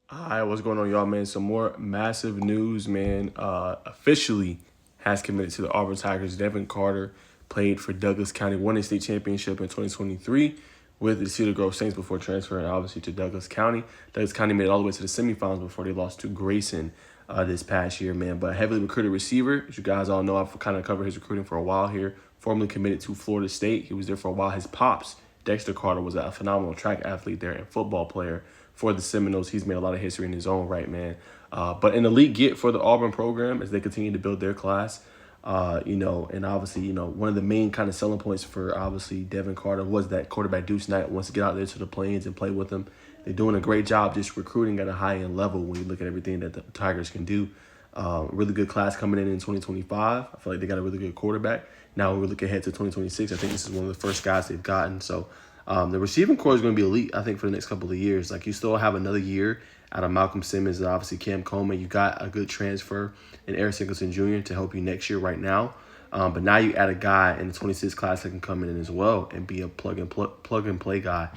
Hi, what's going on, y'all, man? Some more massive news, man. Officially has committed to the Auburn Tigers. Devin Carter played for Douglas County, won a state championship in 2023 with the Cedar Grove Saints before transferring, obviously, to Douglas County. Douglas County made it all the way to the semifinals before they lost to Grayson this past year, man. But a heavily recruited receiver. As you guys all know, I've kind of covered his recruiting for a while here. Formerly committed to Florida State. He was there for a while. His pops, Dexter Carter, was a phenomenal track athlete there and football player for the Seminoles. He's made a lot of history in his own right, man. But an elite get for the Auburn program as they continue to build their class. And obviously, one of the main kind of selling points for obviously Devin Carter was that quarterback Deuce Knight wants to get out there to the Plains and play with them. They're doing a great job just recruiting at a high-end level when you look at everything that the Tigers can do. Really good class coming in 2025. I feel like they got a really good quarterback. Now we look ahead to 2026. I think this is one of the first guys they've gotten. So the receiving core is going to be elite, I think, for the next couple of years. Like, you still have another year out of Malcolm Simmons and obviously Cam Coleman. You got a good transfer in Eric Singleton Jr. to help you next year right now. But now you add a guy in the 26 class that can come in as well and be a plug and play guy.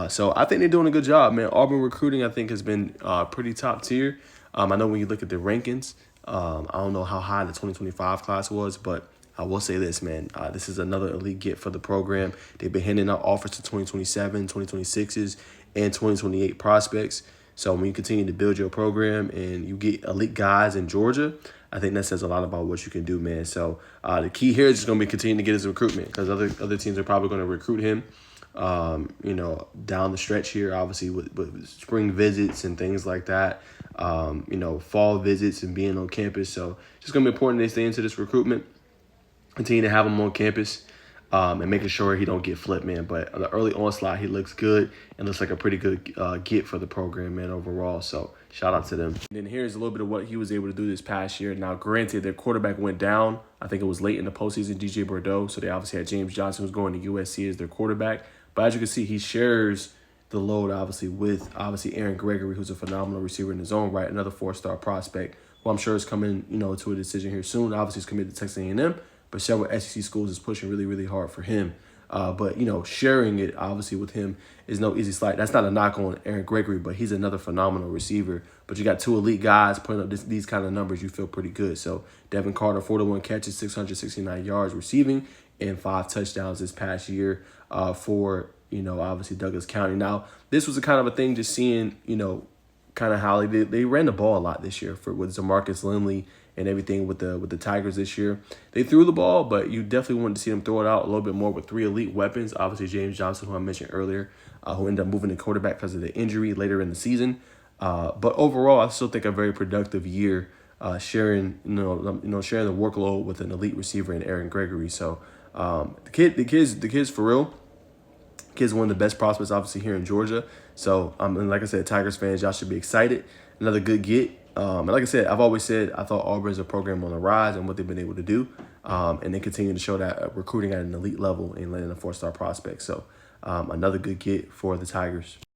So I think they're doing a good job, man. Auburn recruiting, I think, has been pretty top tier. I know when you look at the rankings, I don't know how high the 2025 class was, but I will say this, man. This is another elite get for the program. They've been handing out offers to 2027, 2026s, and 2028 prospects. So when you continue to build your program and you get elite guys in Georgia, I think that says a lot about what you can do, man. So the key here is just going to be continuing to get his recruitment, because other teams are probably going to recruit him, down the stretch here, obviously with spring visits and things like that, fall visits and being on campus. So it's just going to be important they stay into this recruitment, continue to have him on campus, and making sure he don't get flipped, man. But the early onslaught, he looks good and looks like a pretty good get for the program, man, overall. So shout out to them. And then here's a little bit of what he was able to do this past year. Now, granted, their quarterback went down. I think it was late in the postseason, DJ Bordeaux. So they obviously had James Johnson, who's going to USC as their quarterback. But as you can see, he shares the load, obviously, with Aaron Gregory, who's a phenomenal receiver in his own right, another four-star prospect, who I'm sure is coming, to a decision here soon. Obviously, he's committed to Texas A&M. But several SEC schools is pushing really, really hard for him. But sharing it, obviously, with him is no easy slight. That's not a knock on Aaron Gregory, but he's another phenomenal receiver. But you got two elite guys putting up these kind of numbers, you feel pretty good. So Devin Carter, 41 catches, 669 yards receiving, and 5 touchdowns this past year for, obviously Douglas County. Now, this was a kind of a thing just seeing, kind of how they ran the ball a lot this year with Zamarcus Lindley and everything with the Tigers this year. They threw the ball, but you definitely wanted to see them throw it out a little bit more with 3 elite weapons. Obviously, James Johnson, who I mentioned earlier, who ended up moving to quarterback because of the injury later in the season. But overall, I still think a very productive year, sharing the workload with an elite receiver in Aaron Gregory. So the kids for real. Kid's one of the best prospects, obviously, here in Georgia. So, and like I said, Tigers fans, y'all should be excited. Another good get. And like I said, I've always said I thought Auburn is a program on the rise and what they've been able to do. And they continue to show that recruiting at an elite level and landing a 4-star prospect. So, another good get for the Tigers.